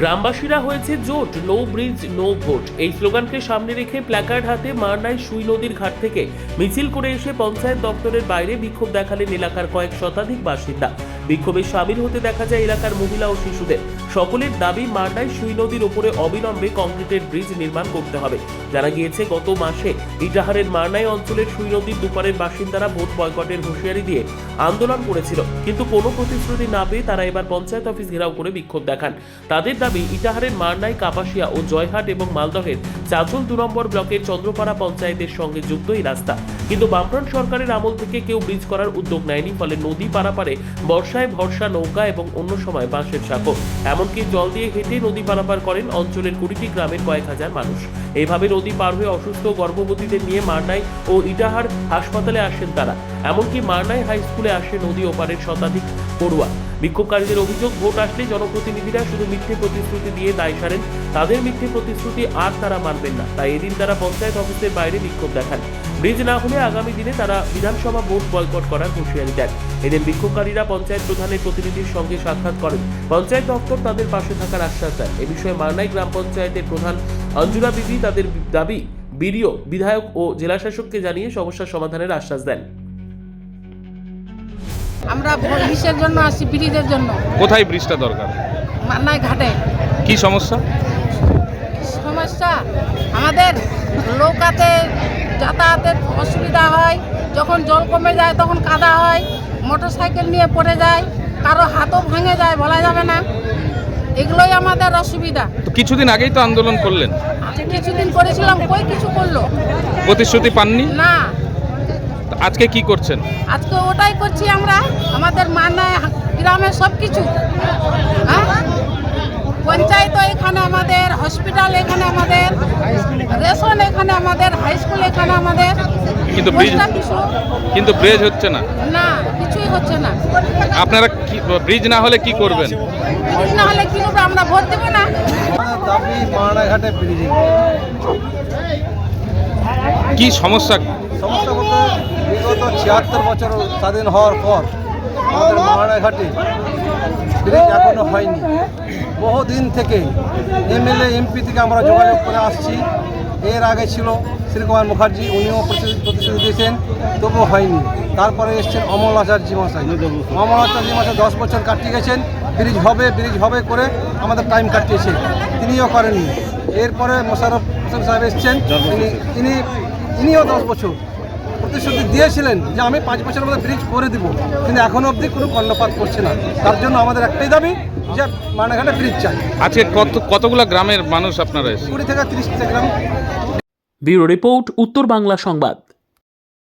গ্রামবাসীরা হয়েছে জোট, নো ব্রিজ নো ভোট এই স্লোগানকে সামনে রেখে প্ল্যাকার্ড হাতে মারনায় সুই নদীর ঘাট থেকে মিছিল করে এসে পঞ্চায়েত দপ্তরের বাইরে বিক্ষোভ দেখালেন এলাকার কয়েক শতাধিক বাসিন্দা। বিক্ষোভে সামিল হতে দেখা যায় এলাকার মহিলা ও শিশুদের। সকলের দাবি মারনায় সুই নদীর ওপরে অবিলম্বে কংক্রিটের ব্রিজ নির্মাণ করতে হবে। জানা গিয়েছে গত মাসে ইটাহারের মারনাই অঞ্চলের সুই নদীর দুপারের বাসিন্দারা ভোট বয়কটের হুঁশিয়ারি দিয়ে আন্দোলন করেছিল, কিন্তু কোনো প্রতিশ্রুতি না পেয়ে তারা এবার পঞ্চায়েত অফিস ঘেরাও করে বিক্ষোভ দেখান। তাদের দাবি ইটাহারের মারনাই, কাপাসিয়া ও জয়হাট এবং মালদহের চাঁচল 2 নম্বর ব্লকের চন্দ্রপাড়া পঞ্চায়েতের সঙ্গে যুক্ত এই রাস্তা, কিন্তু বামফ্রন্ট সরকারের আমল থেকে কেউ ব্রিজ করার উদ্যোগ নেয়নি। ফলে নদী পারাপারে বর্ষায় ভরসা নৌকা এবং অন্য সময় বাঁশের সাঁকো, এমনকি জল দিয়ে হেঁটে নদী পারাপার করেন অঞ্চলের 20টি গ্রামের কয়েক হাজার মানুষ। এইভাবে নদী পার হয়ে অসুস্থ গর্ভবতীদের নিয়ে মারনাই ও ইটাহার হাসপাতালে আসেন তারা। এমনকি মারনাই হাই স্কুলে আসে নদী ওপারের শতাধিক পড়ুয়া। বিক্ষোভকারীদের অভিযোগ, ভোট আসলে জনপ্রতিনিধিরা শুধু মিথ্যে প্রতিশ্রুতি দিয়ে দায় সারেন। তাদের মিথ্যে প্রতিশ্রুতি আর তারা মানবেন না, তাই এদিন তারা পঞ্চায়েত অফিসের বাইরে বিক্ষোভ দেখান। ব্রিজ না হলে আগামী দিনে তারা বিধানসভা ভোট বয়কট করার হুঁশিয়ারি দেন। এদিন বিক্ষোভকারীরা পঞ্চায়েত প্রধানের প্রতিনিধির সঙ্গে সাক্ষাৎ করেন। পঞ্চায়েত দপ্তর তাদের পাশে থাকার আশ্বাস দেন। এ বিষয়ে মারনাই গ্রাম পঞ্চায়েতের প্রধান অঞ্জুলা বিবি তাদের দাবি বিডিও, বিধায়ক ও জেলাশাসককে জানিয়ে সমস্যার সমাধানের আশ্বাস দেন। আমরা ব্রিজের জন্য আসছি, ব্রিজের জন্য। কোথায় ব্রিজটা দরকার? মারনাই ঘাটে। কি সমস্যা? সমস্যা আমাদের নৌকাতে যাতায়াতের অসুবিধা হয়, যখন জল কমে যায় তখন কাদা হয়, মোটরসাইকেল নিয়ে পড়ে যায়, কারো হাতও ভেঙে যায়, বলা যাবে না। এগুলোই আমাদের অসুবিধা। তো কিছুদিন আগেই তো আন্দোলন করলেন। কিছুদিন করেছিলাম, কই কিছু করলো? প্রতিশ্রুতি পাননি? না। আজকে কি করছেন? আজকে ওটাই করছি আমরা। আমাদের মারনাই গ্রামের সব কিছু, পঞ্চায়েত এখানে আমাদের, হসপিটাল এখানে আমাদের, রেশন এখানে আমাদের, হাই স্কুল এখানে আমাদের, কিন্তু ব্রিজ হচ্ছে না। না, কিছুই হচ্ছে না। আপনারা ব্রিজ না হলে কি করবেন? ব্রিজ না হলে কি করবে? আমরা ভোট দেব না। দাবি মারনাই ঘাটে ব্রিজ। কি সমস্যা? সমস্যা বলতে বিগত 76 বছর স্বাধীন হওয়ার পর আমাদের মারনাই ঘাটে ব্রিজ এখনো হয়নি। বহুদিন থেকে এমএলএ এমপি থেকে আমরা যোগাযোগ করে আসছি। এর আগে ছিল শ্রীকুমার মুখার্জি, উনিও প্রতিশ্রুতি দিয়েছেন, তবুও হয়নি। তারপরে এসছেন অমল আচার্য মশাই। অমল আচার্য মশাই 10 বছর কাটিয়ে গেছেন, ব্রিজ হবে করে আমাদের টাইম কাটিয়েছে, তিনিও করেননি। এরপরে মোশাররফ হোসেন সাহেব এসছেন, ইনিও 10 বছর প্রতিশ্রুতি দিয়েছিলেন যে আমি 5 বছরের মধ্যে ব্রিজ করে দিব, কিন্তু এখনো অবধি কোনো কর্ণপাত করছে না। তার জন্য আমাদের একটাই দাবি যে মারনাই ঘাটে ব্রিজ চাই। আজকে কতগুলো গ্রামের মানুষ আপনারা এসেছেন? 20 থেকে 30টা গ্রাম। ব্যুরো রিপোর্ট, উত্তর বাংলা সংবাদ।